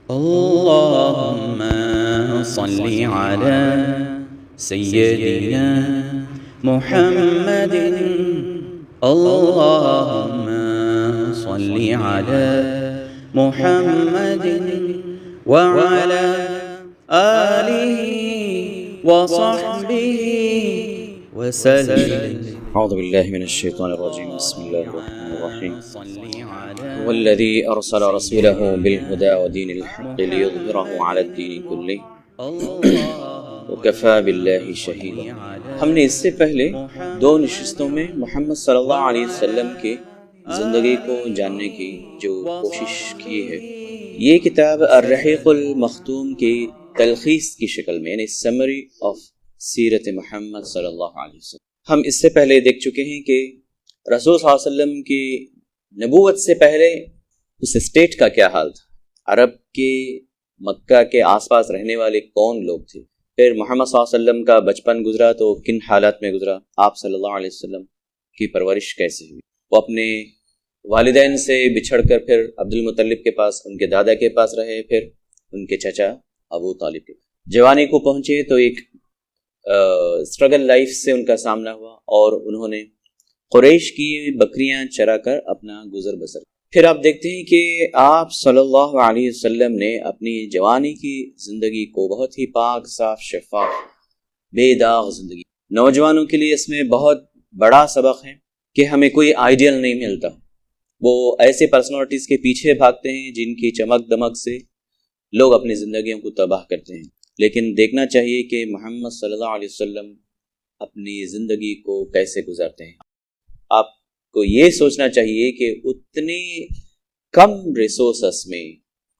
اللهم صل على سيدنا محمد. اللهم صل على محمد وعلى آله وصحبه وسلم. أعوذ بالله من الشيطان الرجيم. بسم الله الرحمن الرحيم. هو الذي أرسل رسوله بالهدى ودين الحق ليظهره على الدين كله وكفى بالله شهيدا. ہم نے اس سے پہلے دو نشستوں میں محمد صلی اللہ علیہ وسلم کے زندگی کو جاننے کی جو کوشش کی ہے، یہ کتاب الرحیق المختوم کی تلخیص کی شکل میں، یعنی سمری آف سیرت محمد صلی اللہ علیہ وسلم. ہم اس سے پہلے دیکھ چکے ہیں کہ رسول صلی اللہ علیہ وسلم کی نبوت سے پہلے اس اسٹیٹ کا کیا حال تھا، عرب کے مکہ کے آس پاس رہنے والے کون لوگ تھے، پھر محمد صلی اللہ علیہ وسلم کا بچپن گزرا تو کن حالات میں گزرا، آپ صلی اللہ علیہ وسلم کی پرورش کیسے ہوئی، وہ اپنے والدین سے بچھڑ کر پھر عبد المطلب کے پاس، ان کے دادا کے پاس رہے، پھر ان کے چچا ابو طالب کے پاس جوانی کو پہنچے تو ایک اسٹرگل لائف سے ان کا سامنا ہوا اور انہوں نے قریش کی بکریاں چرا کر اپنا گزر بسر. پھر آپ دیکھتے ہیں کہ آپ صلی اللہ علیہ وسلم نے اپنی جوانی کی زندگی کو بہت ہی پاک، صاف، شفاف، بے داغ زندگی. نوجوانوں کے لیے اس میں بہت بڑا سبق ہے کہ ہمیں کوئی آئیڈیل نہیں ملتا. وہ ایسے پرسنالٹیز کے پیچھے بھاگتے ہیں جن کی چمک دمک سے لوگ اپنی زندگیوں کو تباہ کرتے ہیں، لیکن دیکھنا چاہیے کہ محمد صلی اللہ علیہ وسلم اپنی زندگی کو کیسے گزارتے ہیں. آپ کو یہ سوچنا چاہیے کہ اتنے کم ریسورسز میں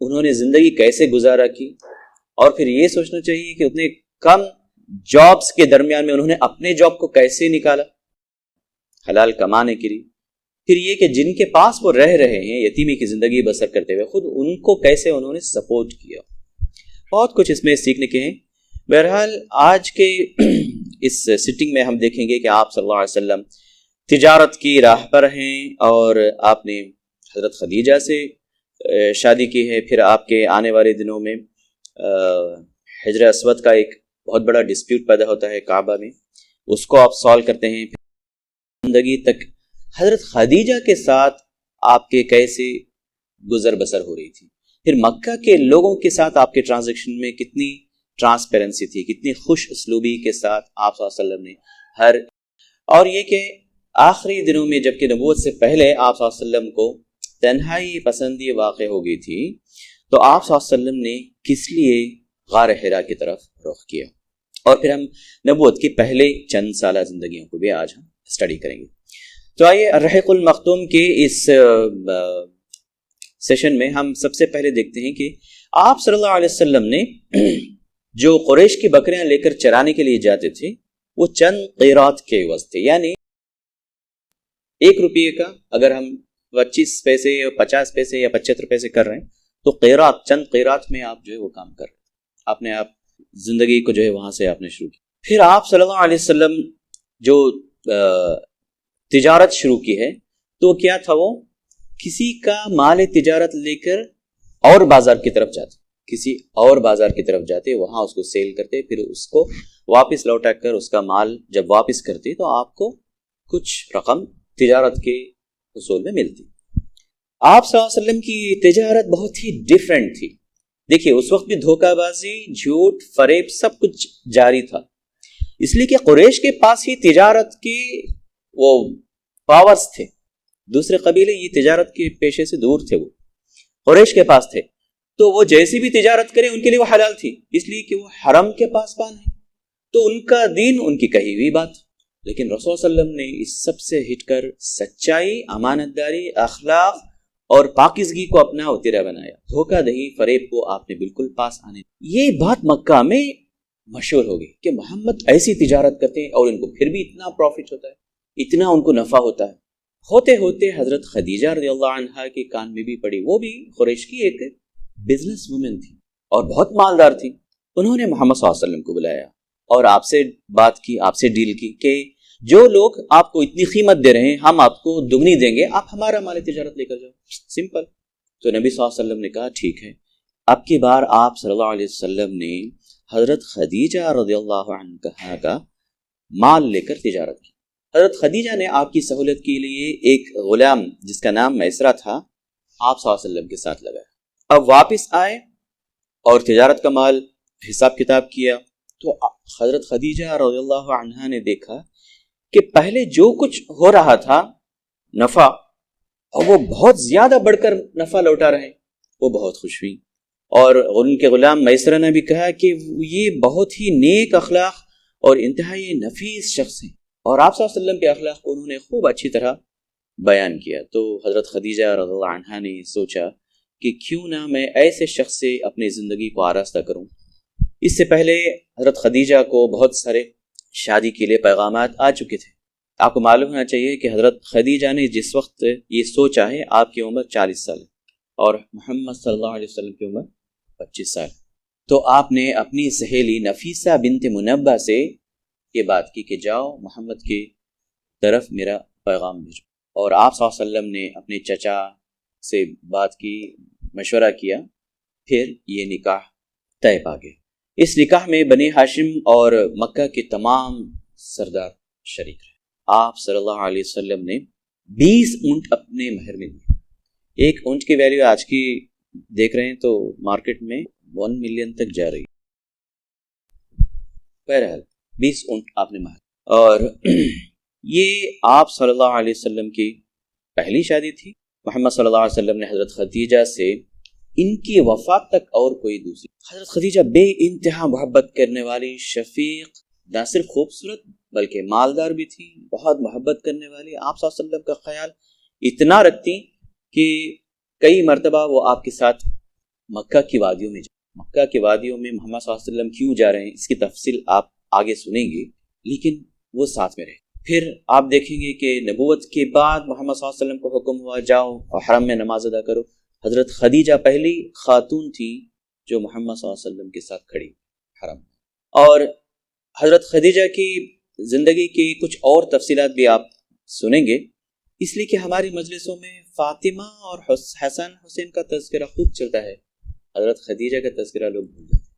انہوں نے زندگی کیسے گزارا کی، اور پھر یہ سوچنا چاہیے کہ اتنے کم جابز کے درمیان میں انہوں نے اپنے جاب کو کیسے نکالا حلال کمانے کے لیے. پھر یہ کہ جن کے پاس وہ رہ رہے ہیں یتیمی کی زندگی بسر کرتے ہوئے، خود ان کو کیسے انہوں نے سپورٹ کیا. بہت کچھ اس میں سیکھنے کے ہیں. بہرحال آج کے اس سٹنگ میں ہم دیکھیں گے کہ آپ صلی اللہ علیہ وسلم تجارت کی راہ پر ہیں اور آپ نے حضرت خدیجہ سے شادی کی ہے. پھر آپ کے آنے والے دنوں میں حجر اسود کا ایک بہت بڑا ڈسپیوٹ پیدا ہوتا ہے کعبہ میں، اس کو آپ سالو کرتے ہیں. پھر زندگی تک حضرت خدیجہ کے ساتھ آپ کے کیسے گزر بسر ہو رہی تھی. پھر مکہ کے لوگوں کے ساتھ آپ کے ٹرانزیکشن میں کتنی ٹرانسپیرنسی تھی، کتنی خوش اسلوبی کے ساتھ آپ صلی اللہ علیہ وسلم نے اور یہ کہ آخری دنوں میں جبکہ نبوت سے پہلے آپ صلی اللہ علیہ وسلم کو تنہائی پسندی واقع ہو گئی تھی، تو آپ صلی اللہ علیہ وسلم نے کس لیے غار حرا کی طرف رخ کیا. اور پھر ہم نبوت کی پہلے چند سالہ زندگیوں کو بھی آج ہم اسٹڈی کریں گے. تو آئیے الرحیق المختوم کے اس سیشن میں ہم سب سے پہلے دیکھتے ہیں کہ آپ صلی اللہ علیہ وسلم نے جو قریش کی بکریاں لے کر چرانے کے لیے جاتے تھے وہ چند قیرات کے عوض تھے. یعنی 1 روپیے کا اگر ہم 25 پیسے یا 50 پیسے یا 75 پیسے کر رہے ہیں تو قیرات، چند قیرات میں آپ جو ہے وہ کام کر رہے ہیں. آپ نے زندگی کو جو ہے وہاں سے آپ نے شروع کی. پھر آپ صلی اللہ علیہ وسلم جو تجارت شروع کی ہے تو کیا تھا، وہ کسی کا مال تجارت لے کر اور بازار کی طرف جاتے، کسی اور بازار کی طرف جاتے، وہاں اس کو سیل کرتے، پھر اس کو واپس لوٹا کر اس کا مال جب واپس کرتے تو آپ کو کچھ رقم تجارت کے اصول میں ملتی. آپ صلی اللہ علیہ وسلم کی تجارت بہت ہی ڈیفرنٹ تھی. دیکھیے اس وقت بھی دھوکہ بازی، جھوٹ، فریب سب کچھ جاری تھا، اس لیے کہ قریش کے پاس ہی تجارت کے وہ پاورز تھے. دوسرے قبیلے یہ تجارت کے پیشے سے دور تھے، وہ قریش کے پاس تھے، تو وہ جیسی بھی تجارت کریں ان کے لیے وہ حلال تھی، اس لیے کہ وہ حرم کے پاسبان ہیں، تو ان کا دین ان کی کہی ہوئی بات. لیکن رسول صلی اللہ علیہ وسلم نے اس سب سے ہٹ کر سچائی، امانت داری، اخلاق اور پاکیزگی کو اپنا وتیرہ بنایا. دھوکہ دہی، فریب کو آپ نے بالکل پاس آنے. یہ بات مکہ میں مشہور ہو گئی کہ محمد ایسی تجارت کرتے ہیں اور ان کو پھر بھی اتنا پروفٹ ہوتا ہے، اتنا ان کو نفع ہوتا ہے. ہوتے ہوتے حضرت خدیجہ رضی اللہ عنہا کے کان میں بھی پڑی. وہ بھی قریش کی ایک بزنس وومن تھی اور بہت مالدار تھی. انہوں نے محمد صلی اللہ علیہ وسلم کو بلایا اور آپ سے بات کی، آپ سے ڈیل کی کہ جو لوگ آپ کو اتنی قیمت دے رہے ہیں ہم آپ کو دگنی دیں گے، آپ ہمارا مال تجارت لے کر جاؤ. سمپل. تو نبی صلی اللہ علیہ وسلم نے کہا ٹھیک ہے. اب کی بار آپ صلی اللہ علیہ وسلم نے حضرت خدیجہ رضی اللہ عنہا کا مال لے کر تجارت کی. حضرت خدیجہ نے آپ کی سہولت کے لیے ایک غلام جس کا نام میسرہ تھا آپ صلی اللہ علیہ وسلم کے ساتھ لگایا. اب واپس آئے اور تجارت کا مال حساب کتاب کیا تو حضرت خدیجہ رضی اللہ عنہا نے دیکھا کہ پہلے جو کچھ ہو رہا تھا نفع، اور وہ بہت زیادہ بڑھ کر نفع لوٹا رہے. وہ بہت خوش ہوئی اور ان کے غلام میسرہ نے بھی کہا کہ یہ بہت ہی نیک اخلاق اور انتہائی نفیس شخص ہیں، اور آپ صلی اللہ علیہ وسلم کے اخلاق کو انہوں نے خوب اچھی طرح بیان کیا. تو حضرت خدیجہ رضی اللہ عنہا نے سوچا کہ کیوں نہ میں ایسے شخص سے اپنی زندگی کو آراستہ کروں. اس سے پہلے حضرت خدیجہ کو بہت سارے شادی کے لیے پیغامات آ چکے تھے. آپ کو معلوم ہونا چاہیے کہ حضرت خدیجہ نے جس وقت یہ سوچا ہے آپ کی عمر 40 سال ہے اور محمد صلی اللہ علیہ وسلم کی عمر 25 سال. تو آپ نے اپنی سہیلی نفیسہ بنت منبہ سے یہ بات کی کہ جاؤ محمد کی طرف میرا پیغام بھیجو. اور آپ صلی اللہ علیہ وسلم نے اپنے چچا سے بات کی، مشورہ کیا، پھر یہ نکاح طے پا گیا. اس نکاح میں بنی ہاشم اور مکہ کے تمام سردار شریک رہے. آپ صلی اللہ علیہ وسلم نے 20 اونٹ اپنے مہر میں دیے. ایک اونٹ کی ویلیو آج کی دیکھ رہے ہیں تو مارکیٹ میں 1 ملین تک جا رہی. بہرحال 20 اونٹ آپ نے مہر. اور یہ آپ صلی اللہ علیہ وسلم کی پہلی شادی تھی. محمد صلی اللہ علیہ وسلم نے حضرت خدیجہ سے ان کی وفات تک اور کوئی دوسری. حضرت خدیجہ بے انتہا محبت کرنے والی، شفیق، نہ صرف خوبصورت بلکہ مالدار بھی تھی، بہت محبت کرنے والی. آپ صلی اللہ علیہ وسلم کا خیال اتنا رکھتی کہ کئی مرتبہ وہ آپ کے ساتھ مکہ کی وادیوں میں مکہ کی وادیوں میں محمد صلی اللہ علیہ وسلم کیوں جا رہے ہیں اس کی تفصیل آپ آگے سنیں گے، لیکن وہ ساتھ میں رہے. پھر آپ دیکھیں گے کہ نبوت کے بعد محمد صلی اللہ علیہ وسلم کو حکم ہوا جاؤ اور حرم میں نماز ادا کرو. حضرت خدیجہ پہلی خاتون تھی جو محمد صلی اللہ علیہ وسلم کے ساتھ کھڑی حرم. اور حضرت خدیجہ کی زندگی کی کچھ اور تفصیلات بھی آپ سنیں گے، اس لیے کہ ہماری مجلسوں میں فاطمہ اور حسن حسین کا تذکرہ خوب چلتا ہے، حضرت خدیجہ کا تذکرہ لوگ بھول جاتے ہیں.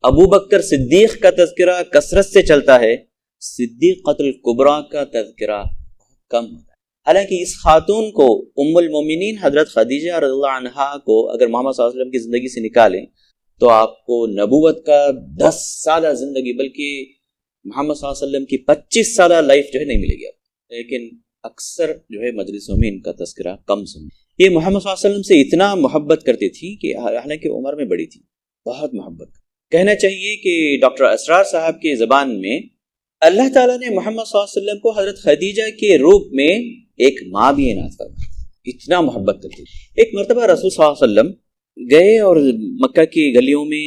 ابو بکر صدیق کا تذکرہ کثرت سے چلتا ہے، صدیقۃ الکبریٰ کا تذکرہ بہت کم ہوتا ہے. حالانکہ اس خاتون کو ام المومنین حضرت خدیجہ رضی اللہ عنہا کو اگر محمد صلی اللہ علیہ وسلم کی زندگی سے نکالیں تو آپ کو نبوت کا 10 سالہ زندگی بلکہ محمد صلی اللہ علیہ وسلم کی 25 سالہ لائف جو ہے نہیں ملے گی. لیکن اکثر جو ہے مجلسوں میں ان کا تذکرہ کم سن. یہ محمد صلی اللہ علیہ وسلم سے اتنا محبت کرتی تھی کہ حالانکہ عمر میں بڑی تھی، بہت محبت. کہنا چاہیے کہ ڈاکٹر اسرار صاحب کی زبان میں اللہ تعالیٰ نے محمد صلی اللہ علیہ وسلم کو حضرت خدیجہ کے روپ میں ایک ماں بھی عنایت فرمایا، اتنا محبت کرتی. ایک مرتبہ رسول صلی اللہ علیہ وسلم گئے اور مکہ کی گلیوں میں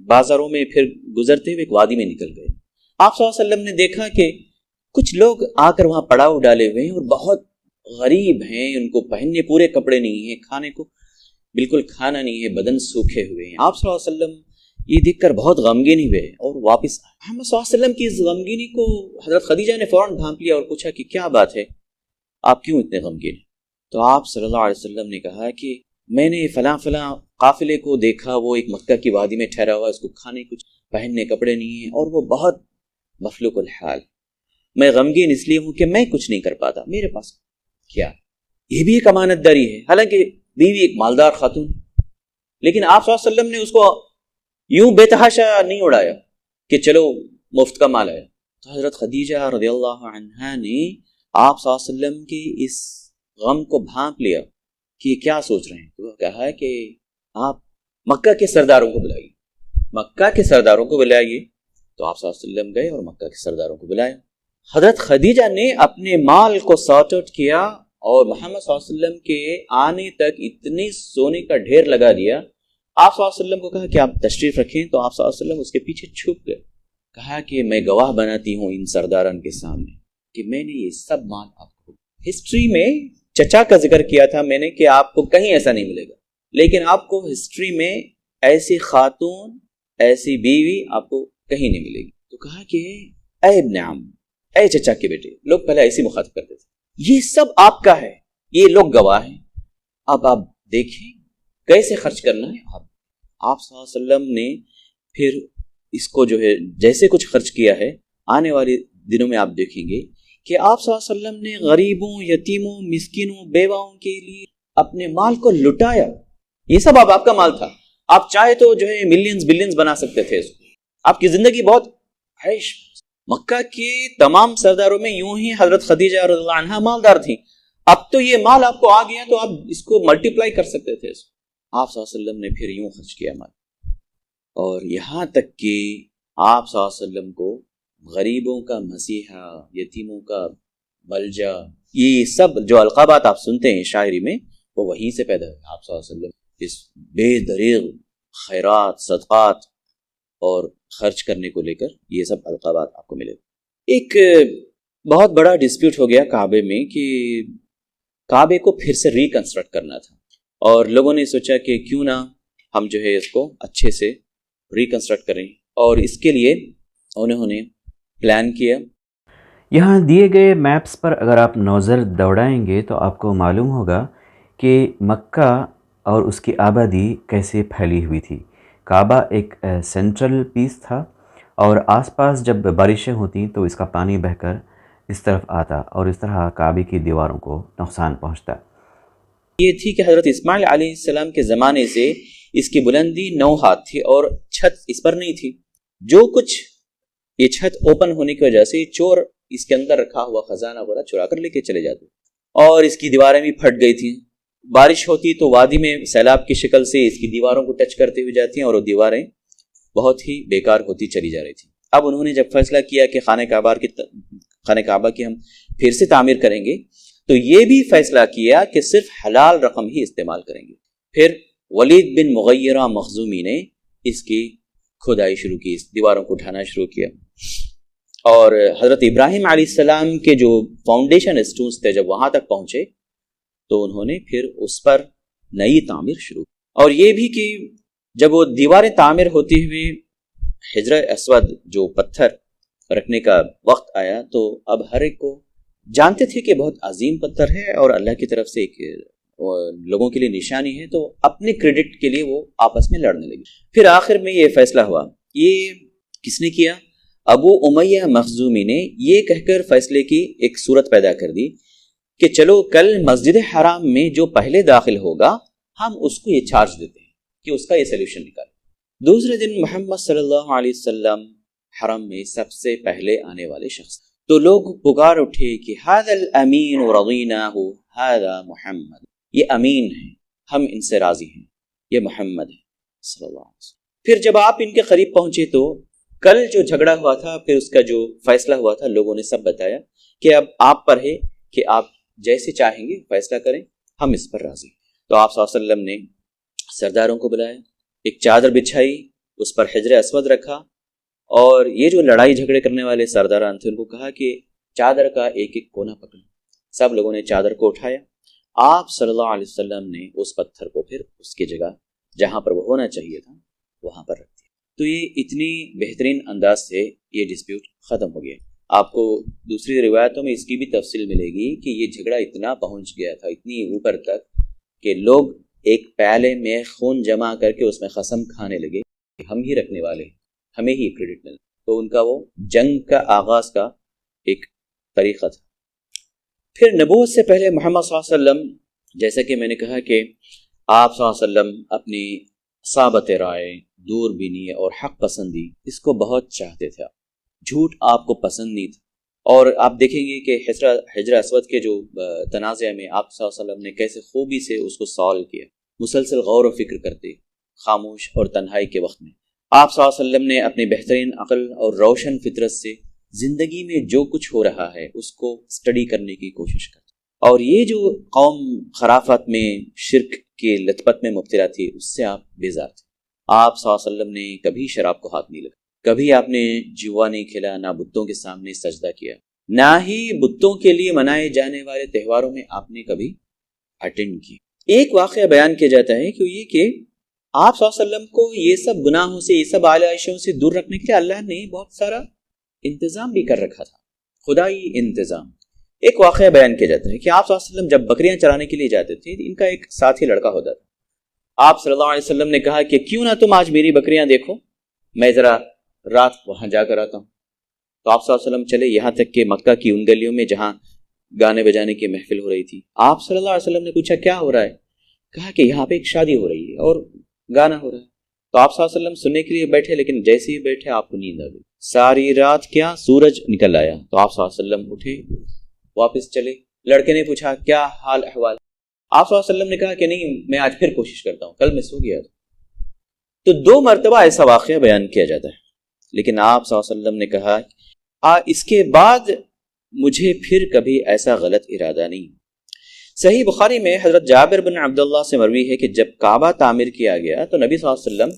بازاروں میں پھر گزرتے ہوئے ایک وادی میں نکل گئے. آپ صلی اللہ علیہ وسلم نے دیکھا کہ کچھ لوگ آ کر وہاں پڑاؤ ڈالے ہوئے ہیں اور بہت غریب ہیں، ان کو پہننے پورے کپڑے نہیں ہیں، کھانے کو بالکل کھانا نہیں ہے، بدن سوکھے ہوئے ہیں. آپ صلی اللہ علیہ وسلم یہ دیکھ کر بہت غمگین ہوئے اور واپس آئے. محمد صلی اللہ علیہ وسلم کی اس غمگینی کو حضرت خدیجہ نے فوراً ڈھانپ لیا اور پوچھا کہ کیا بات ہے، آپ کیوں اتنے غمگین ہیں؟ تو آپ صلی اللہ علیہ وسلم نے کہا کہ میں نے فلاں قافلے کو دیکھا، وہ ایک مکہ کی وادی میں ٹھہرا ہوا، اس کو کھانے کچھ پہننے کپڑے نہیں ہیں اور وہ بہت مفلوق الحال. میں غمگین اس لیے ہوں کہ میں کچھ نہیں کر پاتا، میرے پاس کیا. یہ بھی ایک امانت داری ہے. حالانکہ بیوی ایک مالدار خاتون ہے، لیکن آپ صلی اللہ علیہ وسلم نے اس کو یوں بے تحاشا نہیں اڑایا کہ چلو مفت کا مال آیا. تو حضرت خدیجہ رضی اللہ عنہا نے آپ صلی اللہ علیہ وسلم کی اس غم کو بھانپ لیا کہ یہ کیا سوچ رہے ہیں. تو کہا کہ آپ مکہ کے سرداروں کو بلائیے، مکہ کے سرداروں کو بلائیے. تو آپ صلی اللہ علیہ وسلم گئے اور مکہ کے سرداروں کو بلایا. حضرت خدیجہ نے اپنے مال کو سارٹ آؤٹ کیا اور محمد صلی اللہ علیہ وسلم کے آنے تک اتنی سونے کا ڈھیر لگا دیا. آپ صلی اللہ علیہ وسلم کو کہا کہ آپ تشریف رکھیں، تو آپ صلی اللہ علیہ وسلم اس کے پیچھے چھپ گئے. کہا کہ میں گواہ بناتی ہوں ان سرداران کے سامنے کہ میں نے یہ سب مال آپ کو، ہسٹری میں چچا کا ذکر کیا تھا میں نے کہ آپ کو کہیں ایسا نہیں ملے گا، لیکن آپ کو ہسٹری میں ایسی خاتون، ایسی بیوی آپ کو کہیں نہیں ملے گی. تو کہا کہ اے ابن عم، اے چچا کے بیٹے، لوگ پہلے ایسی مخاطب کرتے تھے، یہ سب آپ کا ہے، یہ لوگ گواہ ہیں، اب آپ دیکھیں کیسے خرچ کرنا ہے. آپ صلی اللہ علیہ وسلم نے پھر اس کو جو ہے جیسے کچھ خرچ کیا ہے، آنے والے دنوں میں آپ دیکھیں گے کہ آپ صلی اللہ علیہ وسلم نے غریبوں، یتیموں، مسکینوں، بیواؤں کے لیے اپنے مال کو لٹایا. یہ سب آپ کا مال تھا. آپ چاہے تو جو ہے ملینز بلینز بنا سکتے تھے اس کو. آپ کی زندگی بہت عیش. مکہ کے تمام سرداروں میں یوں ہی حضرت خدیجہ رضی اللہ عنہا مالدار تھیں. اب تو یہ مال آپ کو آ گیا تو آپ اس کو ملٹیپلائی کر سکتے تھے. آپ صلی اللہ علیہ وسلم نے پھر یوں خرچ کیا مال، اور یہاں تک کہ آپ صلی اللہ علیہ وسلم کو غریبوں کا مسیحا، یتیموں کا ملجا، یہ سب جو القابات آپ سنتے ہیں شاعری میں وہ وہیں سے پیدا ہوئے. آپ صلی اللہ علیہ وسلم اس بے دریغ خیرات، صدقات اور خرچ کرنے کو لے کر یہ سب القابات آپ کو ملے. ایک بہت بڑا ڈسپیوٹ ہو گیا کعبے میں کہ کعبے کو پھر سے ریکنسٹرکٹ کرنا تھا، اور لوگوں نے سوچا کہ کیوں نہ ہم جو ہے اس کو اچھے سے ریکنسٹرکٹ کریں، اور اس کے لیے انہوں نے پلان کیا. یہاں دیے گئے میپس پر اگر آپ نظر دوڑائیں گے تو آپ کو معلوم ہوگا کہ مکہ اور اس کی آبادی کیسے پھیلی ہوئی تھی. کعبہ ایک سینٹرل پیس تھا، اور آس پاس جب بارشیں ہوتیں تو اس کا پانی بہہ کر اس طرف آتا، اور اس طرح کعبے کی دیواروں کو نقصان پہنچتا. یہ تھی کہ حضرت اسماعیل علیہ السلام کے زمانے سے اس کی بلندی 9 ہاتھ تھی، اور چھت اس پر نہیں تھی. جو کچھ یہ چھت اوپن ہونے کی وجہ سے چور اس کے اندر رکھا ہوا خزانہ وغیرہ چرا کر لے کے چلے جاتے، اور اس کی دیواریں بھی پھٹ گئی تھیں. بارش ہوتی تو وادی میں سیلاب کی شکل سے اس کی دیواروں کو ٹچ کرتے ہوئے جاتی ہیں، اور وہ دیواریں بہت ہی بیکار ہوتی چلی جا رہی تھیں. اب انہوں نے جب فیصلہ کیا کہ خانہ کعبہ کی ہم پھر سے تعمیر کریں گے، تو یہ بھی فیصلہ کیا کہ صرف حلال رقم ہی استعمال کریں گے. پھر ولید بن مغیرہ مخزومی نے اس کی کھدائی شروع کی، اس دیواروں کو اٹھانا شروع کیا، اور حضرت ابراہیم علیہ السلام کے جو فاؤنڈیشن اسٹونز تھے جب وہاں تک پہنچے تو انہوں نے پھر اس پر نئی تعمیر شروع کی. اور یہ بھی کہ جب وہ دیواریں تعمیر ہوتی ہوئی حجر اسود جو پتھر رکھنے کا وقت آیا، تو اب ہر ایک کو جانتے تھے کہ بہت عظیم پتھر ہے اور اللہ کی طرف سے ایک لوگوں کے لیے نشانی ہے، تو اپنے کریڈٹ کے لیے وہ آپس میں لڑنے لگے. پھر آخر میں یہ فیصلہ ہوا. یہ کس نے کیا؟ ابو امیہ مخزومی نے یہ کہہ کر فیصلے کی ایک صورت پیدا کر دی کہ چلو کل مسجد حرام میں جو پہلے داخل ہوگا ہم اس کو یہ چارج دیتے ہیں کہ اس کا یہ سلیوشن نکالے. دوسرے دن محمد صلی اللہ علیہ وسلم حرم میں سب سے پہلے آنے والے شخص، تو لوگ پکار اٹھے کہ ھذا الامین رضیناہ ھذا محمد، یہ امین ہے، ہم ان سے راضی ہیں، یہ محمد ہے صلی اللہ علیہ وسلم. پھر جب آپ ان کے قریب پہنچے تو کل جو جھگڑا ہوا تھا، پھر اس کا جو فیصلہ ہوا تھا، لوگوں نے سب بتایا کہ اب آپ پر ہے کہ آپ جیسے چاہیں گے فیصلہ کریں، ہم اس پر راضی. تو آپ صلی اللہ علیہ وسلم نے سرداروں کو بلایا، ایک چادر بچھائی، اس پر حجر اسود رکھا، اور یہ جو لڑائی جھگڑے کرنے والے سرداران تھے ان کو کہا کہ چادر کا ایک ایک کونا پکڑیں. سب لوگوں نے چادر کو اٹھایا. آپ صلی اللہ علیہ وسلم نے اس پتھر کو پھر اس کی جگہ جہاں پر وہ ہونا چاہیے تھا وہاں پر رکھ دیا. تو یہ اتنی بہترین انداز سے یہ ڈسپیوٹ ختم ہو گیا. آپ کو دوسری روایتوں میں اس کی بھی تفصیل ملے گی کہ یہ جھگڑا اتنا پہنچ گیا تھا، اتنی اوپر تک، کہ لوگ ایک پیالے میں خون جمع کر کے اس میں قسم کھانے لگے کہ ہم ہی رکھنے والے ہیں، ہمیں ہی کریڈٹ ملے. تو ان کا وہ جنگ کا آغاز کا ایک طریقہ تھا. پھر نبوت سے پہلے محمد صلی اللہ علیہ وسلم، جیسا کہ میں نے کہا کہ آپ صلی اللہ علیہ وسلم اپنی صابت رائے، دور بینی اور حق پسندی اس کو بہت چاہتے تھے. جھوٹ آپ کو پسند نہیں تھا. اور آپ دیکھیں گے کہ حجر اسود کے جو تنازع میں آپ صلی اللہ علیہ وسلم نے کیسے خوبی سے اس کو سالو کیا، مسلسل غور و فکر کرتے، خاموش اور تنہائی کے وقت میں. آپ صلی اللہ علیہ وسلم نے اپنی بہترین عقل اور روشن فطرت سے زندگی میں جو کچھ ہو رہا ہے اس کو اسٹڈی کرنے کی کوشش کرتے. اور یہ جو قوم خرافت میں، شرک کی لطپت میں مبتلا تھی، اس سے آپ بیزار تھے. آپ صلی اللہ علیہ وسلم نے کبھی شراب کو ہاتھ نہیں لگا، کبھی آپ نے جوا نہیں کھیلا، نہ بتوں کے سامنے سجدہ کیا، نہ ہی بتوں کے لیے منائے جانے والے تہواروں میں آپ نے کبھی اٹینڈ کیا. ایک واقعہ بیان کیا جاتا ہے کہ یہ کہ آپ صلی اللہ علیہ وسلم کو یہ سب گناہوں سے، یہ سب آلائشوں سے دور رکھنے کے لیے اللہ نے بہت سارا انتظام بھی کر رکھا تھا، خدائی انتظام. ایک واقعہ بیان کیا جاتا ہے کہ آپ صلی اللہ علیہ وسلم جب بکریاں چرانے کے لیے جاتے تھے، ان کا ایک ساتھی لڑکا ہوتا تھا. آپ صلی اللہ علیہ وسلم نے کہا کہ کیوں نہ تم آج میری بکریاں دیکھو، میں ذرا رات وہاں جا کر آتا ہوں۔ تو آپ صلی اللہ علیہ وسلم چلے یہاں تک کہ مکہ کی ان گلیوں میں جہاں گانے بجانے کی محفل ہو رہی تھی۔ آپ صلی اللہ علیہ وسلم نے پوچھا کیا ہو رہا ہے؟ کہا کہ یہاں پہ ایک شادی ہو رہی ہے اور گانا ہو رہا ہے۔ تو آپ صلی اللہ علیہ وسلم سننے کے لیے بیٹھے، لیکن جیسے ہی بیٹھے آپ کو نیند آ گئی۔ ساری رات کیا سورج نکل آیا تو آپ صلی اللہ علیہ وسلم اٹھے، واپس چلے۔ لڑکے نے پوچھا کیا حال احوال؟ آپ صلی اللہ علیہ وسلم نے کہا کہ نہیں، میں آج پھر کوشش کرتا ہوں، کل میں سو گیا۔ تو 2 مرتبہ ایسا واقعہ بیان کیا جاتا ہے، لیکن آپ صلی اللہ علیہ وسلم نے کہا اس کے بعد مجھے پھر کبھی ایسا غلط ارادہ نہیں۔ صحیح بخاری میں حضرت جابر بن عبداللہ سے مروی ہے کہ جب کعبہ تعمیر کیا گیا تو نبی صلی اللہ علیہ وسلم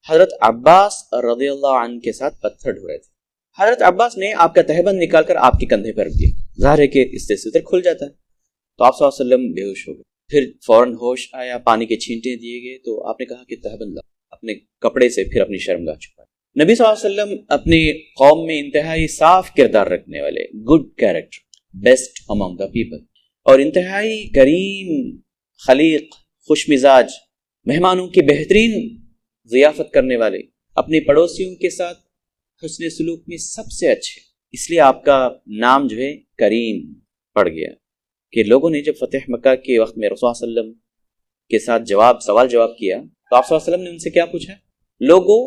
حضرت عباس رضی اللہ عنہ کے ساتھ پتھر ڈھو رہے تھے۔ حضرت عباس نے آپ کا تہبند نکال کر آپ کے کندھے پر رکھ دیا، ظاہر ہے کہ اس سے ستر کھل جاتا ہے۔ تو آپ صلی اللہ علیہ وسلم بے ہوش ہو گئے، پھر فوراً ہوش آیا، پانی کے چھینٹے دیے گئے تو آپ نے کہا کہ تہبند لاؤ، اپنے کپڑے سے پھر اپنی شرمگاہ چھپائے۔ نبی صلی اللہ علیہ وسلم اپنی قوم میں انتہائی صاف کردار رکھنے والے، good character, best among the people, اور انتہائی کریم، خلیق، خوش مزاج، مہمانوں کی بہترین ضیافت کرنے والے، اپنے پڑوسیوں کے ساتھ حسن سلوک میں سب سے اچھے، اس لیے آپ کا نام جو ہے کریم پڑ گیا۔ کہ لوگوں نے جب فتح مکہ کے وقت میں رسول صلی اللہ علیہ وسلم کے ساتھ سوال جواب کیا تو آپ صلی اللہ علیہ وسلم نے ان سے کیا پوچھا؟ لوگوں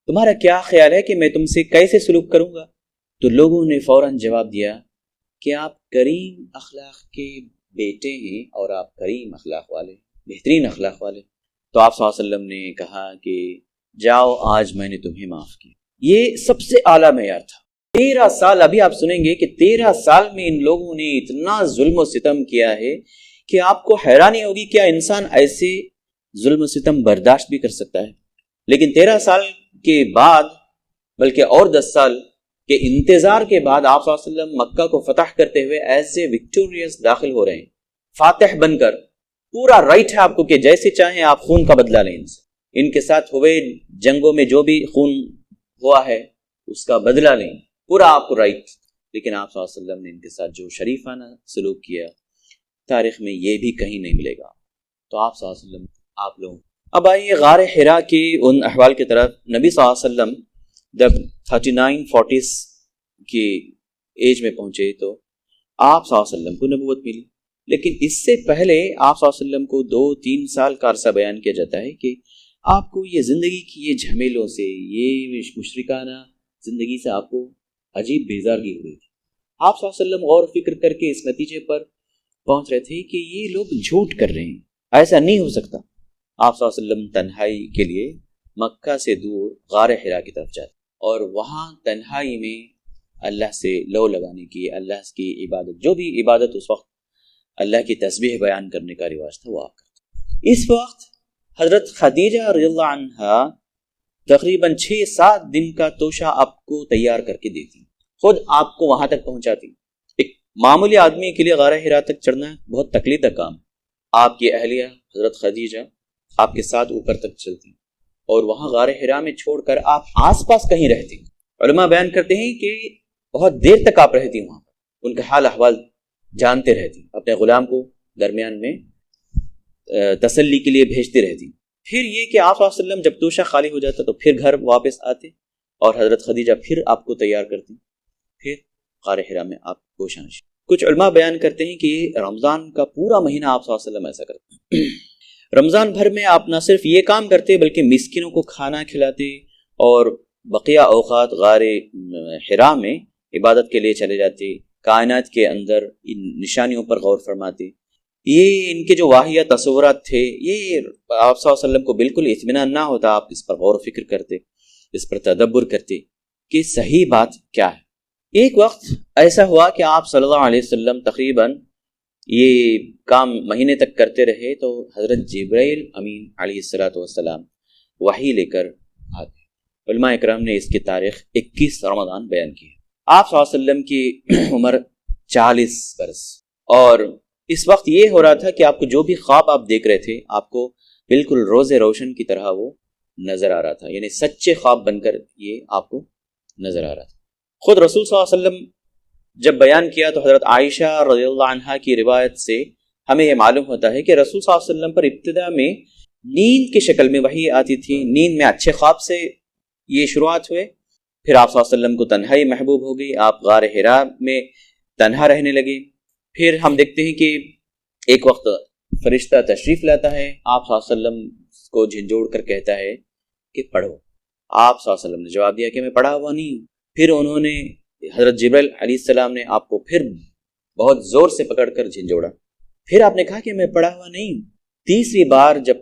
تمہارا کیا خیال ہے کہ میں تم سے کیسے سلوک کروں گا؟ تو لوگوں نے فوراً جواب دیا کہ آپ کریم اخلاق کے بیٹے ہیں اور آپ کریم اخلاق والے، بہترین اخلاق والے۔ تو آپ صلی اللہ علیہ وسلم نے کہا کہ جاؤ آج میں نے تمہیں معاف کیا۔ یہ سب سے اعلیٰ معیار تھا۔ 13 سال، ابھی آپ سنیں گے کہ 13 سال میں ان لوگوں نے اتنا ظلم و ستم کیا ہے کہ آپ کو حیرانی ہوگی کیا انسان ایسے ظلم و ستم برداشت بھی کر سکتا ہے؟ لیکن 13 سال کے بعد، بلکہ اور 10 سال کے انتظار کے بعد آپ صلی اللہ علیہ وسلم مکہ کو فتح کرتے ہوئے ایسے وکٹوریس داخل ہو رہے ہیں، فاتح بن کر۔ پورا رائٹ ہے آپ کو کہ جیسے چاہیں آپ خون کا بدلہ لیں، ان کے ساتھ ہوئے جنگوں میں جو بھی خون ہوا ہے اس کا بدلہ لیں، پورا آپ کو رائٹ۔ لیکن آپ صلی اللہ علیہ وسلم نے ان کے ساتھ جو شریفانہ سلوک کیا تاریخ میں یہ بھی کہیں نہیں ملے گا۔ تو آپ صلی اللہ علیہ وسلم آپ لوگ اب آئیے غار حرا کے ان احوال کی طرف۔ نبی صلی اللہ علیہ وسلم جب 39-40 کی ایج میں پہنچے تو آپ صلی اللہ علیہ وسلم کو نبوت ملی، لیکن اس سے پہلے آپ صلی اللہ علیہ وسلم کو 2-3 سال کا عرصہ بیان کیا جاتا ہے کہ آپ کو یہ زندگی کی یہ جھمیلوں سے، یہ مشرکانہ زندگی سے آپ کو عجیب بیزارگی ہو رہی تھی۔ آپ صلی اللہ علیہ وسلم غور و فکر کر کے اس نتیجے پر پہنچ رہے تھے کہ یہ لوگ جھوٹ کر رہے ہیں، ایسا نہیں ہو سکتا۔ آپ صلی اللہ علیہ وسلم تنہائی کے لیے مکہ سے دور غار حرا کی طرف جاتے اور وہاں تنہائی میں اللہ سے لو لگانے کی، اللہ کی عبادت، جو بھی عبادت اس وقت اللہ کی تسبیح بیان کرنے کا رواج تھا وہ آپ کرتے۔ اس وقت حضرت خدیجہ رضی اللہ عنہا تقریباً 6-7 دن کا توشہ آپ کو تیار کر کے دیتی، خود آپ کو وہاں تک پہنچاتی۔ ایک معمولی آدمی کے لیے غار حرا تک چڑھنا بہت تکلیف دہ کام۔ آپ کی اہلیہ حضرت خدیجہ آپ کے ساتھ اوپر تک چلتی اور وہاں غار حرا میں چھوڑ کر آپ آس پاس کہیں رہتی۔ علماء بیان کرتے ہیں کہ بہت دیر تک آپ رہتی وہاں پر، ان کا حال احوال جانتے رہتی، اپنے غلام کو درمیان میں تسلی کے لیے بھیجتی رہتی۔ پھر یہ کہ آپ صلی اللہ علیہ وسلم جب توشہ خالی ہو جاتا تو پھر گھر واپس آتے اور حضرت خدیجہ پھر آپ کو تیار کرتی، پھر غار حرا میں آپ کو شانش۔ کچھ علماء بیان کرتے ہیں کہ رمضان کا پورا مہینہ آپ صلی اللہ علیہ وسلم ایسا کرتے ہیں۔ رمضان بھر میں آپ نہ صرف یہ کام کرتے بلکہ مسکینوں کو کھانا کھلاتے اور بقیہ اوقات غار حرا میں عبادت کے لیے چلے جاتے، کائنات کے اندر ان نشانیوں پر غور فرماتے۔ یہ ان کے جو واہیہ تصورات تھے، یہ آپ صلی اللہ علیہ وسلم کو بالکل اطمینان نہ ہوتا، آپ اس پر غور و فکر کرتے، اس پر تدبر کرتے کہ صحیح بات کیا ہے۔ ایک وقت ایسا ہوا کہ آپ صلی اللہ علیہ وسلم تقریباً یہ کام مہینے تک کرتے رہے تو حضرت جبرائیل امین علیہ السلام وحی لے کر آتے۔ علماء اکرام نے اس کی تاریخ 21 رمضان بیان کی۔ آپ صلی اللہ علیہ وسلم کی عمر 40 برس، اور اس وقت یہ ہو رہا تھا کہ آپ کو جو بھی خواب آپ دیکھ رہے تھے آپ کو بالکل روز روشن کی طرح وہ نظر آ رہا تھا، یعنی سچے خواب بن کر یہ آپ کو نظر آ رہا تھا۔ خود رسول صلی اللہ علیہ وسلم جب بیان کیا تو حضرت عائشہ رضی اللہ عنہا کی روایت سے ہمیں یہ معلوم ہوتا ہے کہ رسول صلی اللہ علیہ وسلم پر ابتدا میں نیند کی شکل میں وحی آتی تھی، نیند میں اچھے خواب سے یہ شروعات ہوئے. پھر آپ صلی اللہ علیہ وسلم کو تنہائی محبوب ہو گئی، آپ غار حرا میں تنہا رہنے لگے. پھر ہم دیکھتے ہیں کہ ایک وقت فرشتہ تشریف لاتا ہے، آپ صلی اللہ علیہ وسلم کو جھنجھوڑ کر کہتا ہے کہ پڑھو. آپ صلی اللہ علیہ وسلم نے جواب دیا کہ میں پڑھا ہوا نہیں ہوں. پھر انہوں نے حضرت جبرائیل علیہ السلام نے آپ کو پھر بہت زور سے پکڑ کر جھنجھوڑا. پھر آپ نے کہا کہ میں پڑھا ہوا نہیں ہوں. تیسری بار جب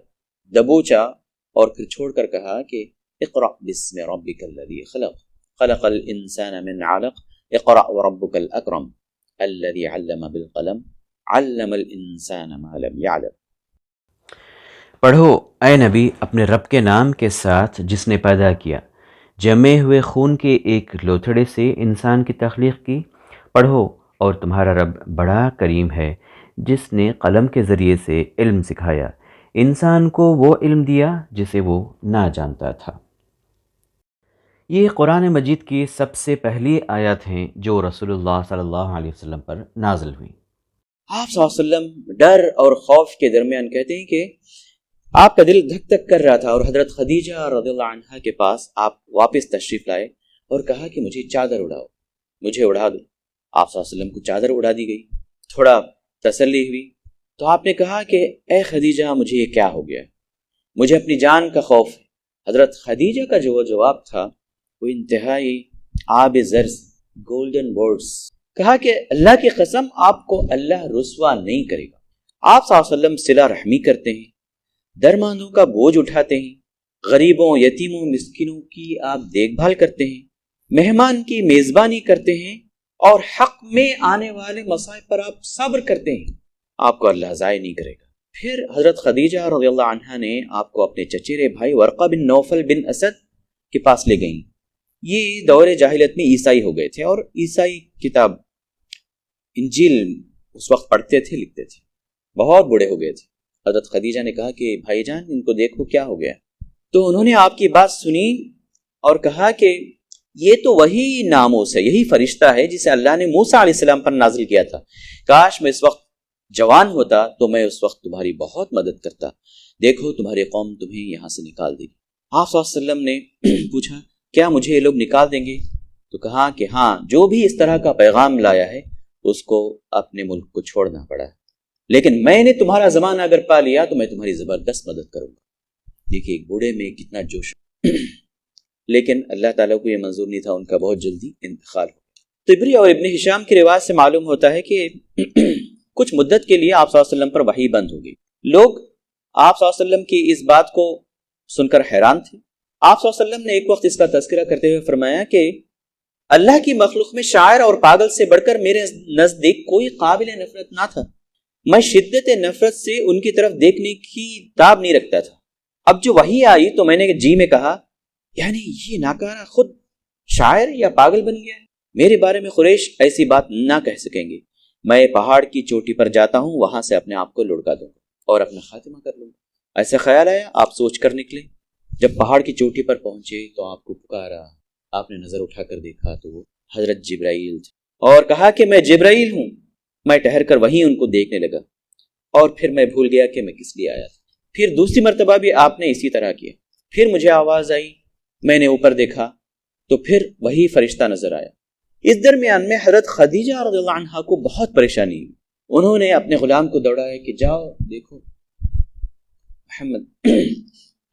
دبوچا اور پھر چھوڑ کر کہا کہ اقرأ بسم ربک الذی خلق خلق الانسان من علق اقرأ وربک الاکرم الذی علم بالقلم علم الانسان ما لم يعلم. پڑھو اے نبی اپنے رب کے نام کے ساتھ جس نے پیدا کیا، جمے ہوئے خون کے ایک لوتھڑے سے انسان کی تخلیق کی. پڑھو اور تمہارا رب بڑا کریم ہے جس نے قلم کے ذریعے سے علم سکھایا، انسان کو وہ علم دیا جسے وہ نہ جانتا تھا. یہ قرآن مجید کی سب سے پہلی آیات ہیں جو رسول اللہ صلی اللہ علیہ وسلم پر نازل ہوئیں. آپ صلی اللہ علیہ وسلم ڈر اور خوف کے درمیان کہتے ہیں کہ آپ کا دل دھک دھک کر رہا تھا، اور حضرت خدیجہ رضی اللہ عنہا کے پاس آپ واپس تشریف لائے اور کہا کہ مجھے چادر اڑاؤ، مجھے اڑا دو. آپ صلی اللہ علیہ وسلم کو چادر اڑا دی گئی. تھوڑا تسلی ہوئی تو آپ نے کہا کہ اے خدیجہ مجھے یہ کیا ہو گیا، مجھے اپنی جان کا خوف ہے. حضرت خدیجہ کا جو جواب تھا وہ انتہائی آب زرز گولڈن ورڈز، کہا کہ اللہ کی قسم آپ کو اللہ رسوا نہیں کرے گا. آپ صلی اللہ علیہ وسلم صلہ رحمی کرتے ہیں، درماندوں کا بوجھ اٹھاتے ہیں، غریبوں یتیموں مسکینوں کی آپ دیکھ بھال کرتے ہیں، مہمان کی میزبانی کرتے ہیں، اور حق میں آنے والے مصائب پر آپ صبر کرتے ہیں. آپ کو اللہ ضائع نہیں کرے گا. پھر حضرت خدیجہ رضی اللہ عنہا نے آپ کو اپنے چچیرے بھائی ورقہ بن نوفل بن اسد کے پاس لے گئیں. یہ دور جاہلیت میں عیسائی ہو گئے تھے اور عیسائی کتاب انجیل اس وقت پڑھتے تھے، لکھتے تھے، بہت بوڑھے ہو گئے تھے. حضرت خدیجہ نے کہا کہ بھائی جان ان کو دیکھو کیا ہو گیا. تو انہوں نے آپ کی بات سنی اور کہا کہ یہ تو وہی ناموس ہے، یہی فرشتہ ہے جسے اللہ نے موسیٰ علیہ السلام پر نازل کیا تھا. کاش میں اس وقت جوان ہوتا تو میں اس وقت تمہاری بہت مدد کرتا. دیکھو تمہاری قوم تمہیں یہاں سے نکال دے گی. آپ صلی اللہ علیہ وسلم نے پوچھا کیا مجھے یہ لوگ نکال دیں گے؟ تو کہا کہ ہاں، جو بھی اس طرح کا پیغام لایا ہے اس کو اپنے ملک کو چھوڑنا پڑا ہے، لیکن میں نے تمہارا زمانہ اگر پا لیا تو میں تمہاری زبردست مدد کروں گا. دیکھیے ایک بوڑھے میں کتنا جوش. لیکن اللہ تعالیٰ کو یہ منظور نہیں تھا، ان کا بہت جلدی انتقال ہو. طبری اور ابن ہشام کی روایت سے معلوم ہوتا ہے کہ کچھ مدت کے لیے آپ صلی اللہ علیہ وسلم پر وحی بند ہو گئی. لوگ آپ صلی اللہ علیہ وسلم کی اس بات کو سن کر حیران تھے. آپ صلی اللہ علیہ وسلم نے ایک وقت اس کا تذکرہ کرتے ہوئے فرمایا کہ اللہ کی مخلوق میں شاعر اور پاگل سے بڑھ کر میرے نزدیک کوئی قابل نفرت نہ تھا. میں شدت نفرت سے ان کی طرف دیکھنے کی تاب نہیں رکھتا تھا. اب جو وحی آئی تو میں نے جی میں کہا یعنی یہ ناکارہ خود شاعر یا پاگل بن گیا ہے. میرے بارے میں قریش ایسی بات نہ کہہ سکیں گے. میں پہاڑ کی چوٹی پر جاتا ہوں، وہاں سے اپنے آپ کو لڑکا دوں گا اور اپنا خاتمہ کر لوں گا. ایسا خیال آیا، آپ سوچ کر نکلے. جب پہاڑ کی چوٹی پر پہنچے تو آپ کو پکارا. آپ نے نظر اٹھا کر دیکھا تو وہ حضرت جبرائیل تھے اور کہا کہ میں جبرائیل ہوں. میں ٹہر کر وہیں ان کو دیکھنے لگا اور پھر میں بھول گیا کہ میں کس لیے آیا تھا. پھر دوسری مرتبہ بھی آپ نے اسی طرح کیا. پھر مجھے آواز آئی، میں نے اوپر دیکھا تو پھر وہی فرشتہ نظر آیا. اس درمیان میں حضرت خدیجہ رضی اللہ عنہا کو بہت پریشانی ہوئی. انہوں نے اپنے غلام کو دوڑایا کہ جاؤ دیکھو محمد.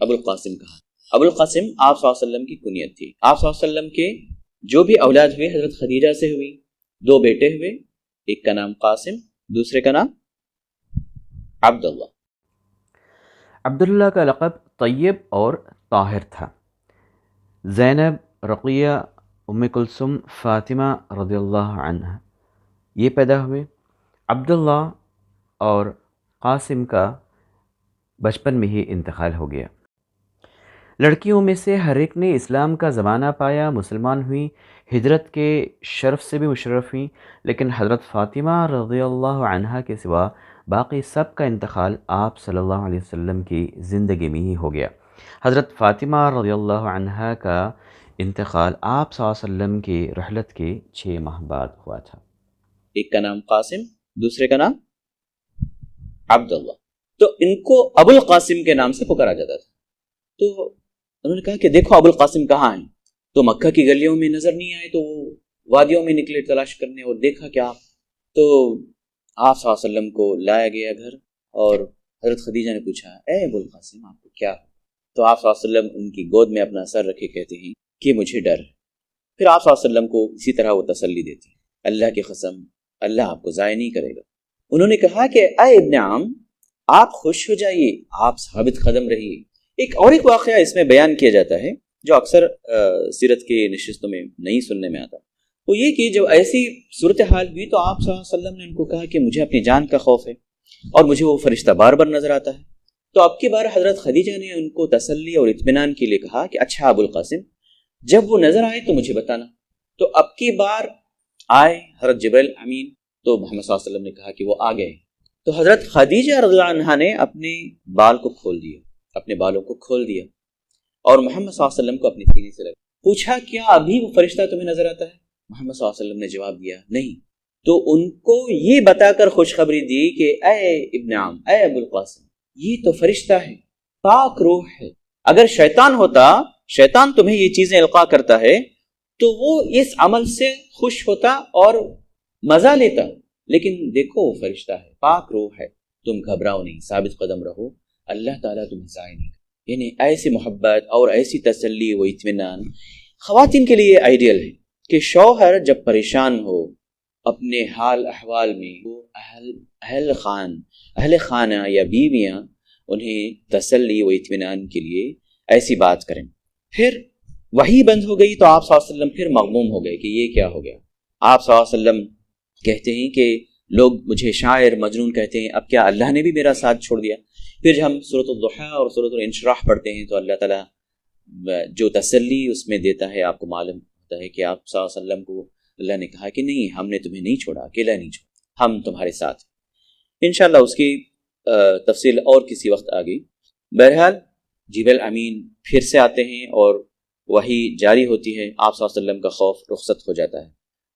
ابو القاسم کہا. ابو القاسم آپ صلی اللہ علیہ وسلم کی کنیت تھی. آپ صلی اللہ علیہ وسلم کے جو بھی اولاد ہوئے حضرت خدیجہ سے ہوئی. 2 بیٹے ہوئے، ایک کا نام قاسم، دوسرے کا نام عبداللہ. عبداللہ کا لقب طیب اور طاہر تھا. زینب، رقیہ، ام کلثوم، فاطمہ رضی اللہ عنہ یہ پیدا ہوئے. عبداللہ اور قاسم کا بچپن میں ہی انتقال ہو گیا. لڑکیوں میں سے ہر ایک نے اسلام کا زمانہ پایا، مسلمان ہوئیں، ہجرت کے شرف سے بھی مشرف ہوئیں، لیکن حضرت فاطمہ رضی اللہ عنہا کے سوا باقی سب کا انتقال آپ صلی اللہ علیہ وسلم کی زندگی میں ہی ہو گیا. حضرت فاطمہ رضی اللہ عنہا کا انتقال آپ صلی اللہ علیہ وسلم کی رحلت کے 6 ماہ بعد ہوا تھا. ایک کا نام قاسم، دوسرے کا نام عبداللہ. تو ان کو ابو القاسم کے نام سے پکارا جاتا تھا. تو انہوں نے کہا کہ دیکھو ابو القاسم کہاں ہیں. تو مکہ کی گلیوں میں نظر نہیں آئے تو وہ وادیوں میں نکلے تلاش کرنے, اور دیکھا کیا تو آپ صلی اللہ علیہ وسلم کو لایا گیا گھر, اور حضرت خدیجہ نے پوچھا اے ابو القاسم آپ کو کیا ہو؟ تو آپ صلی اللہ علیہ وسلم ان کی گود میں اپنا سر رکھے کہتے ہیں کہ مجھے ڈر ہے. پھر آپ صلی اللہ علیہ وسلم کو اسی طرح وہ تسلی دیتے ہیں, اللہ کی قسم اللہ آپ کو ضائع نہیں کرے گا. انہوں نے کہا کہ اے ابن عم آپ خوش ہو جائیے, آپ ثابت قدم رہیے. ایک واقعہ اس میں بیان کیا جاتا ہے جو اکثر سیرت کے نشستوں میں نہیں سننے میں آتا, وہ یہ کہ جب ایسی صورتحال ہوئی تو آپ صلی اللہ علیہ وسلم نے ان کو کہا کہ مجھے اپنی جان کا خوف ہے اور مجھے وہ فرشتہ بار بار نظر آتا ہے. تو اب کی بار حضرت خدیجہ نے ان کو تسلی اور اطمینان کے لیے کہا کہ اچھا ابو القاسم جب وہ نظر آئے تو مجھے بتانا. تو اب کی بار آئے حضرت جبریل امین, تو محمد صلی اللہ علیہ وسلم نے کہا کہ وہ آ گئے. تو حضرت خدیجہ رضی اللہ عنہا نے اپنے بال کو کھول دیا, اپنے بالوں کو کھول دیا, اور محمد صلی اللہ علیہ وسلم کو اپنے سینے سے لگا. پوچھا کیا ابھی وہ فرشتہ تمہیں نظر آتا ہے؟ محمد صلی اللہ علیہ وسلم نے جواب دیا نہیں. تو ان کو یہ بتا کر خوشخبری دی کہ اے ابن عم اے ابو القاسم یہ تو فرشتہ ہے, پاک روح ہے. اگر شیطان ہوتا, شیطان تمہیں یہ چیزیں القاء کرتا ہے تو وہ اس عمل سے خوش ہوتا اور مزہ لیتا, لیکن دیکھو وہ فرشتہ ہے, پاک روح ہے, تم گھبراؤ نہیں, ثابت قدم رہو, اللہ تعالیٰ تمہیں ضائع نہیں. یعنی ایسی محبت اور ایسی تسلی و اطمینان خواتین کے لیے آئیڈیل ہے کہ شوہر جب پریشان ہو اپنے حال احوال میں, وہ اہل خانہ یا بیویاں انہیں تسلی و اطمینان کے لیے ایسی بات کریں. پھر وحی بند ہو گئی تو آپ صلی اللہ علیہ وسلم پھر مغموم ہو گئے کہ یہ کیا ہو گیا. آپ صلی اللہ علیہ وسلم کہتے ہیں کہ لوگ مجھے شاعر مجنون کہتے ہیں, اب کیا اللہ نے بھی میرا ساتھ چھوڑ دیا؟ پھر جب ہم سورۃ الضحیٰ اور سورۃ الانشراح پڑھتے ہیں تو اللہ تعالیٰ جو تسلی اس میں دیتا ہے آپ کو معلوم ہوتا ہے کہ آپ صلی اللہ علیہ وسلم کو اللہ نے کہا کہ نہیں, ہم نے تمہیں نہیں چھوڑا, اکیلا نہیں چھوڑا, ہم تمہارے ساتھ. انشاءاللہ اس کی تفصیل اور کسی وقت آ گئی. بہرحال جبریل امین پھر سے آتے ہیں اور وحی جاری ہوتی ہے. آپ صلی اللہ علیہ وسلم کا خوف رخصت ہو جاتا ہے.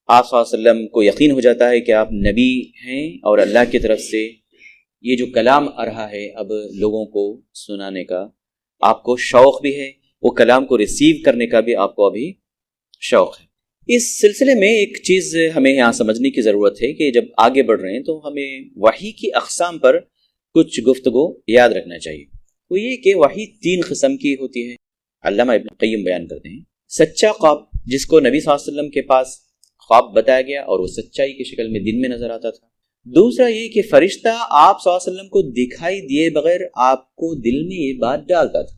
آپ صلی اللہ علیہ وسلم کو یقین ہو جاتا ہے کہ آپ نبی ہیں اور اللہ کی طرف سے یہ جو کلام آ رہا ہے اب لوگوں کو سنانے کا آپ کو شوق بھی ہے, وہ کلام کو ریسیو کرنے کا بھی آپ کو ابھی شوق ہے. اس سلسلے میں ایک چیز ہمیں یہاں سمجھنے کی ضرورت ہے کہ جب آگے بڑھ رہے ہیں تو ہمیں وحی کی اقسام پر کچھ گفتگو یاد رکھنا چاہیے. وہ یہ کہ وحی 3 قسم کی ہوتی ہے. علامہ ابن قیم بیان کرتے ہیں سچا خواب, جس کو نبی صلی اللہ علیہ وسلم کے پاس خواب بتایا گیا اور وہ سچائی کی شکل میں دن میں نظر آتا تھا. دوسرا یہ کہ فرشتہ آپ صلی اللہ علیہ وسلم کو دکھائی دیے بغیر آپ کو دل میں یہ بات ڈالتا تھا,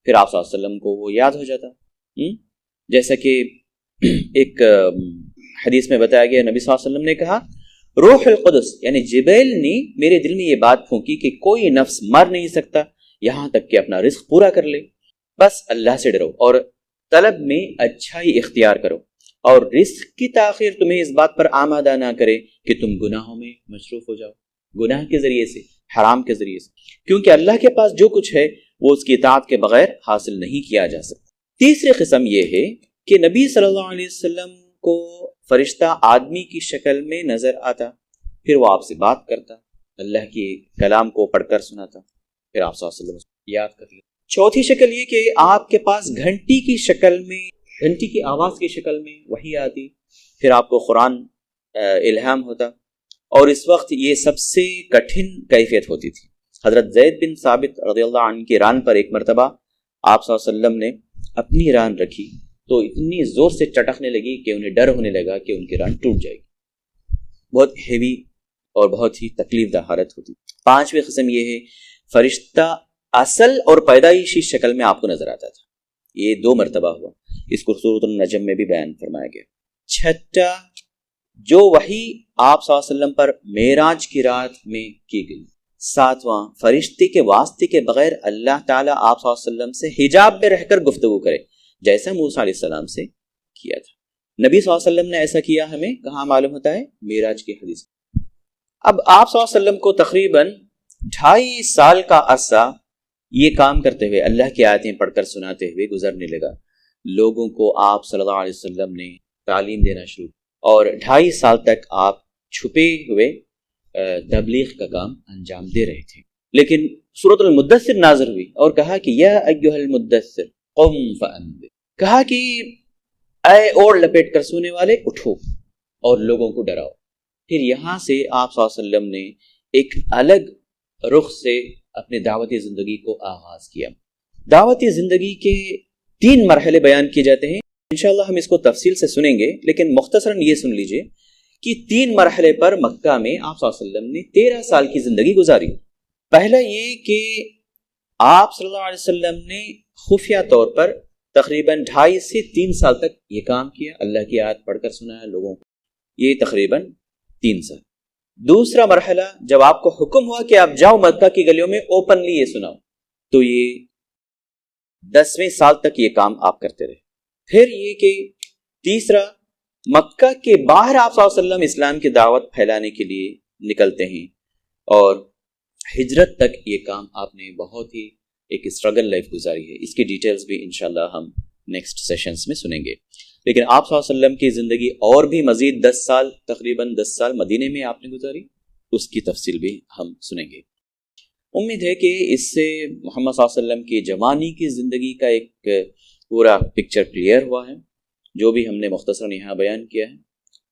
پھر آپ صلی اللہ علیہ وسلم کو وہ یاد ہو جاتا. جیسا کہ ایک حدیث میں بتایا گیا نبی صلی اللہ علیہ وسلم نے کہا روح القدس یعنی جبریل نے میرے دل میں یہ بات پھونکی کہ کوئی نفس مر نہیں سکتا یہاں تک کہ اپنا رزق پورا کر لے, بس اللہ سے ڈرو اور طلب میں اچھائی اختیار کرو, اور رزق کی تاخیر تمہیں اس بات پر آمادہ نہ کرے کہ تم گناہوں میں مصروف ہو جاؤ, گناہ کے ذریعے سے, حرام کے ذریعے سے, کیونکہ اللہ کے پاس جو کچھ ہے وہ اس کی اطاعت کے بغیر حاصل نہیں کیا جا سکتا. تیسری قسم یہ ہے کہ نبی صلی اللہ علیہ وسلم کو فرشتہ آدمی کی شکل میں نظر آتا, پھر وہ آپ سے بات کرتا, اللہ کی کلام کو پڑھ کر سناتا, پھر آپ صلی اللہ علیہ وسلم یاد کر لیں. چوتھی شکل یہ کہ آپ کے پاس گھنٹی کی شکل میں, گھنٹی کی آواز کی شکل میں وحی آتی, پھر آپ کو قرآن الہام ہوتا, اور اس وقت یہ سب سے کٹھن کیفیت ہوتی تھی. حضرت زید بن ثابت رضی اللہ عنہ کی ران پر ایک مرتبہ آپ صلی اللہ علیہ وسلم نے اپنی ران رکھی تو اتنی زور سے چٹکنے لگی کہ انہیں ڈر ہونے لگا کہ ان کی ران ٹوٹ جائے گی. بہت ہیوی اور بہت ہی تکلیف دہ حالت ہوتی. 5ویں قسم یہ ہے فرشتہ اصل اور پیدائشی شکل میں آپ کو نظر آتا تھا, یہ 2 مرتبہ ہوا, اس کو سورۃ النجم میں بھی بیان فرمایا گیا. 6 جو وحی آپ صلی اللہ علیہ وسلم پر معراج کی رات میں کی گئی. 7واں فرشتے کے واسطے کے بغیر اللہ تعالیٰ آپ صلی اللہ علیہ وسلم سے حجاب میں رہ کر گفتگو کرے, جیسا موسیٰ علیہ السلام سے کیا تھا. نبی صلی اللہ علیہ وسلم نے ایسا کیا, ہمیں کہاں معلوم ہوتا ہے؟ معراج کی حدیث. اب آپ صلی اللہ علیہ وسلم کو تقریباً 2.5 سال کا عرصہ یہ کام کرتے ہوئے, اللہ کی آیتیں پڑھ کر سناتے ہوئے گزرنے لگا. لوگوں کو آپ صلی اللہ علیہ وسلم نے تعلیم دینا شروع, اور 2.5 سال تک آپ چھپے ہوئے تبلیغ کا کام انجام دے رہے تھے. لیکن سورۃ المدثر نازل ہوئی اور کہا کہ یا ایھا المدثر قم فانذر، کہا کہ اے اوڑھ لپیٹ کر سونے والے اٹھو اور لوگوں کو ڈراؤ۔ پھر یہاں سے آپ صلی اللہ علیہ وسلم نے ایک الگ رخ سے اپنے دعوتی زندگی کو آغاز کیا۔ دعوتی زندگی کے 3 مرحلے بیان کیے جاتے ہیں، انشاءاللہ ہم اس کو تفصیل سے سنیں گے، لیکن مختصراً یہ سن لیجئے کہ 3 مرحلے پر مکہ میں آپ صلی اللہ علیہ وسلم نے 13 سال کی زندگی گزاری۔ پہلا یہ کہ آپ صلی اللہ علیہ وسلم نے خفیہ طور پر تقریباً 2.5 سے 3 سال تک یہ کام کیا، اللہ کی آیت پڑھ کر سنایا لوگوں کو، یہ تقریباً 3 سال۔ دوسرا مرحلہ جب آپ کو حکم ہوا کہ آپ جاؤ مکہ کی گلیوں میں اوپنلی یہ سناؤ، تو یہ 10ویں سال تک یہ کام آپ کرتے رہے۔ پھر یہ کہ تیسرا، مکہ کے باہر آپ صلی اللہ علیہ وسلم اسلام کی دعوت پھیلانے کے لیے نکلتے ہیں، اور ہجرت تک یہ کام آپ نے بہت ہی ایک اسٹرگل لائف گزاری ہے۔ اس کی ڈیٹیلز بھی انشاءاللہ ہم نیکسٹ سیشنز میں سنیں گے، لیکن آپ صلی اللہ علیہ وسلم کی زندگی اور بھی مزید 10 سال، تقریباً 10 سال مدینے میں آپ نے گزاری، اس کی تفصیل بھی ہم سنیں گے۔ امید ہے کہ اس سے محمد صلی اللہ علیہ وسلم کی جوانی کی زندگی کا ایک پورا پکچر کلیئر ہوا ہے، جو بھی ہم نے مختصراً یہاں بیان کیا ہے،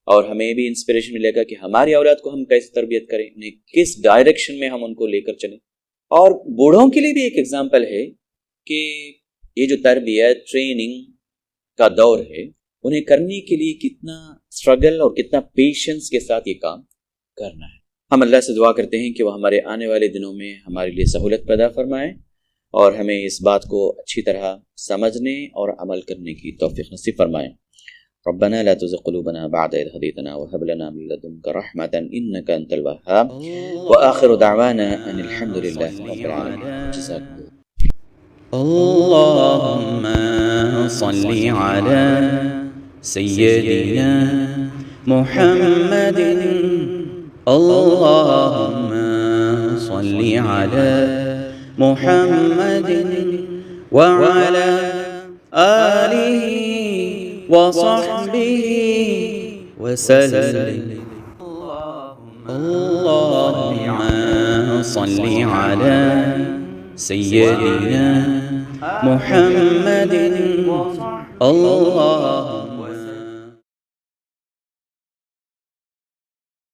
اور ہمیں بھی انسپریشن ملے گا کہ ہماری اولاد کو ہم کیسے تربیت کریں، انہیں کس ڈائریکشن میں ہم ان کو لے کر چلیں۔ اور بوڑھوں کے لیے بھی ایک ایگزامپل ہے کہ یہ جو تربیت ٹریننگ کا دور ہے، انہیں کرنے کے لیے کتنا اسٹرگل اور کتنا پیشنس کے ساتھ یہ کام کرنا ہے۔ ہم اللہ سے دعا کرتے ہیں کہ وہ ہمارے آنے والے دنوں میں ہمارے لیے سہولت پیدا فرمائے اور ہمیں اس بات کو اچھی طرح سمجھنے اور عمل کرنے کی توفیق نصیب فرمائے۔ ربنا لا تزغ قلوبنا بعد إذ هديتنا وهب لنا من لدنك رحمة إنك أنت الوهاب وآخر دعوانا أن الحمد لله رب العالمين۔ جزاكم اللهم صل على سيدنا محمد، اللهم صل على محمد وعلى آله وصحبه وسلم۔ اللهم صل على سيدنا محمد، اللهم